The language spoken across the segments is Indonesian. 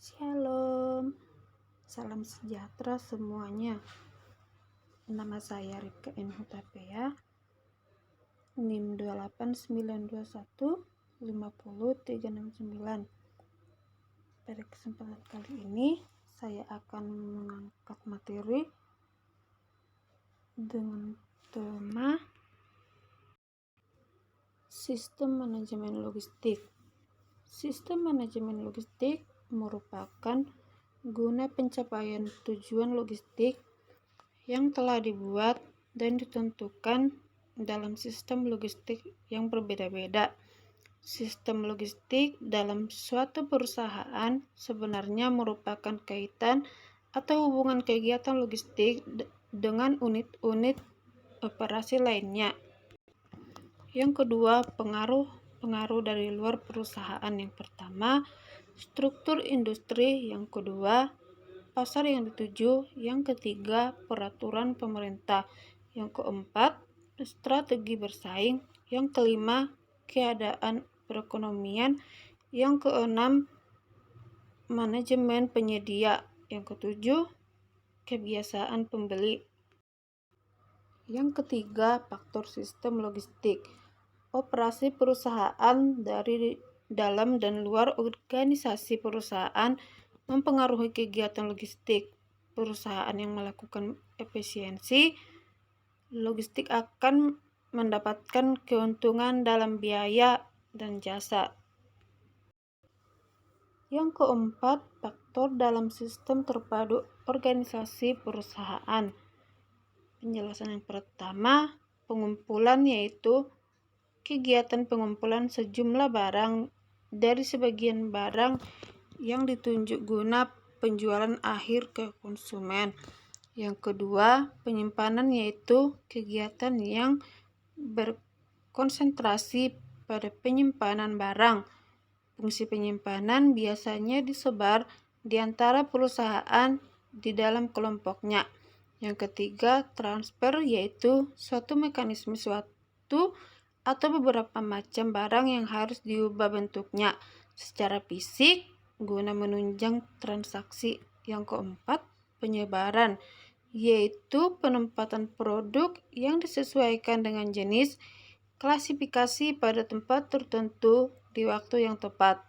Shalom, salam sejahtera semuanya. Nama saya Ripka N. Hutapea, NIM 28921 Pada kesempatan kali ini, saya akan mengangkat materi dengan tema Sistem Manajemen Logistik. Sistem manajemen logistik merupakan guna pencapaian tujuan logistik yang telah dibuat dan ditentukan dalam sistem logistik yang berbeda-beda. Sistem logistik dalam suatu perusahaan sebenarnya merupakan kaitan atau hubungan kegiatan logistik dengan unit-unit operasi lainnya. Yang kedua, pengaruh dari luar perusahaan. Yang pertama, struktur industri. Yang kedua, pasar yang dituju. Yang ketiga, peraturan pemerintah. Yang keempat, strategi bersaing. Yang kelima, keadaan perekonomian. Yang keenam, manajemen penyedia. Yang ketujuh, kebiasaan pembeli. Yang ketiga, faktor sistem logistik. Operasi perusahaan dari dalam dan luar organisasi perusahaan mempengaruhi kegiatan logistik. Perusahaan yang melakukan efisiensi logistik akan mendapatkan keuntungan dalam biaya dan jasa. Yang keempat, faktor dalam sistem terpadu organisasi perusahaan. Penjelasan yang pertama, pengumpulan, yaitu kegiatan pengumpulan sejumlah barang dari sebagian barang yang ditunjuk guna penjualan akhir ke konsumen. Yang kedua, penyimpanan, yaitu kegiatan yang berkonsentrasi pada penyimpanan barang. Fungsi penyimpanan biasanya disebar di antara perusahaan di dalam kelompoknya. Yang ketiga, transfer, yaitu suatu mekanisme suatu atau beberapa macam barang yang harus diubah bentuknya secara fisik guna menunjang transaksi. Yang keempat, penyebaran, yaitu penempatan produk yang disesuaikan dengan jenis klasifikasi pada tempat tertentu di waktu yang tepat.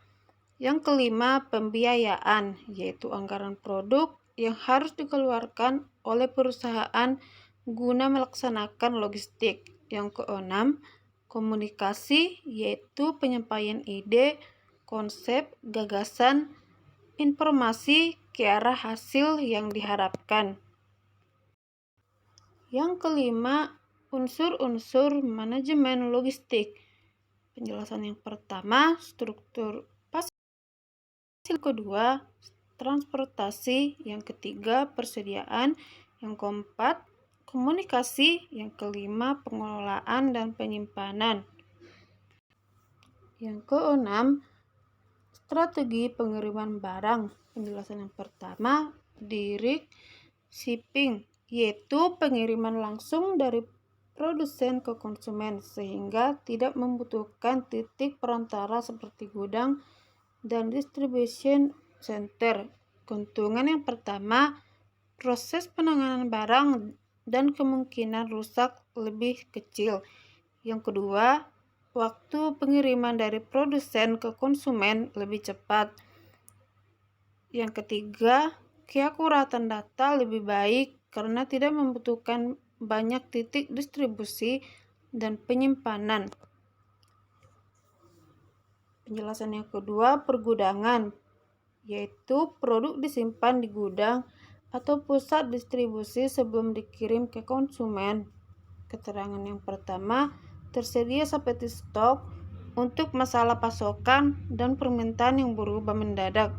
Yang kelima, pembiayaan, yaitu anggaran produk yang harus dikeluarkan oleh perusahaan guna melaksanakan logistik. Yang keenam, komunikasi, yaitu penyampaian ide, konsep, gagasan, informasi ke arah hasil yang diharapkan. Yang kelima, unsur-unsur manajemen logistik. Penjelasan yang pertama, struktur pasar. Yang kedua, transportasi. Yang ketiga, persediaan. Yang keempat, komunikasi. Yang kelima, pengelolaan dan penyimpanan. Yang keenam, strategi pengiriman barang. Penjelasan yang pertama, direct shipping, yaitu pengiriman langsung dari produsen ke konsumen sehingga tidak membutuhkan titik perantara seperti gudang dan distribution center. Keuntungan yang pertama, proses penanganan barang dan kemungkinan rusak lebih kecil. Yang kedua, waktu pengiriman dari produsen ke konsumen lebih cepat. Yang ketiga, keakuratan data lebih baik karena tidak membutuhkan banyak titik distribusi dan penyimpanan. Penjelasan yang kedua, pergudangan, yaitu produk disimpan di gudang atau pusat distribusi sebelum dikirim ke konsumen. Keterangan yang pertama, tersedia seperti stok untuk masalah pasokan dan permintaan yang berubah mendadak.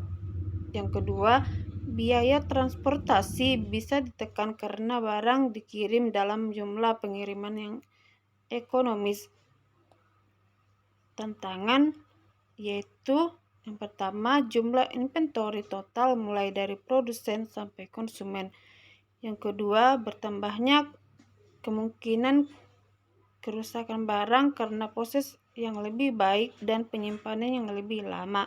Yang kedua, biaya transportasi bisa ditekan karena barang dikirim dalam jumlah pengiriman yang ekonomis. Tantangan yaitu yang pertama, jumlah inventory total mulai dari produsen sampai konsumen. Yang kedua, bertambahnya kemungkinan kerusakan barang karena proses yang lebih baik dan penyimpanan yang lebih lama.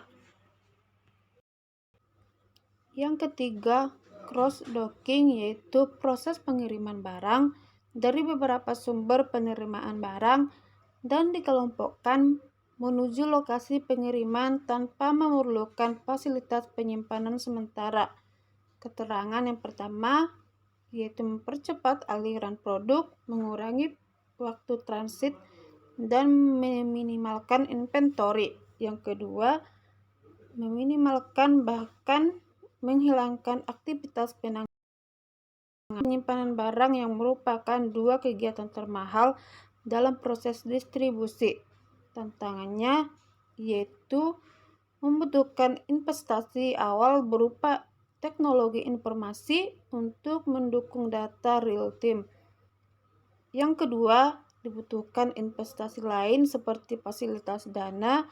Yang ketiga, cross-docking, yaitu proses pengiriman barang dari beberapa sumber penerimaan barang dan dikelompokkan menuju lokasi pengiriman tanpa memerlukan fasilitas penyimpanan sementara. Keterangan yang pertama yaitu mempercepat aliran produk, mengurangi waktu transit, dan meminimalkan inventory. Yang kedua, meminimalkan bahkan menghilangkan aktivitas penyimpanan barang yang merupakan dua kegiatan termahal dalam proses distribusi. Tantangannya yaitu membutuhkan investasi awal berupa teknologi informasi untuk mendukung data real-time. Yang kedua, dibutuhkan investasi lain seperti fasilitas dana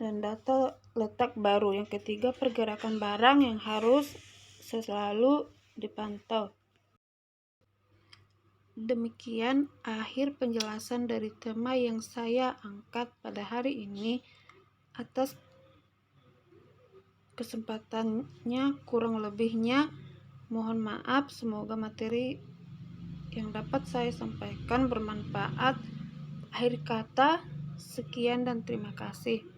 dan data letak baru. Yang ketiga, pergerakan barang yang harus selalu dipantau. Demikian akhir penjelasan dari tema yang saya angkat pada hari ini. Atas kesempatannya, kurang lebihnya mohon maaf. Semoga materi yang dapat saya sampaikan bermanfaat. Akhir kata, sekian dan terima kasih.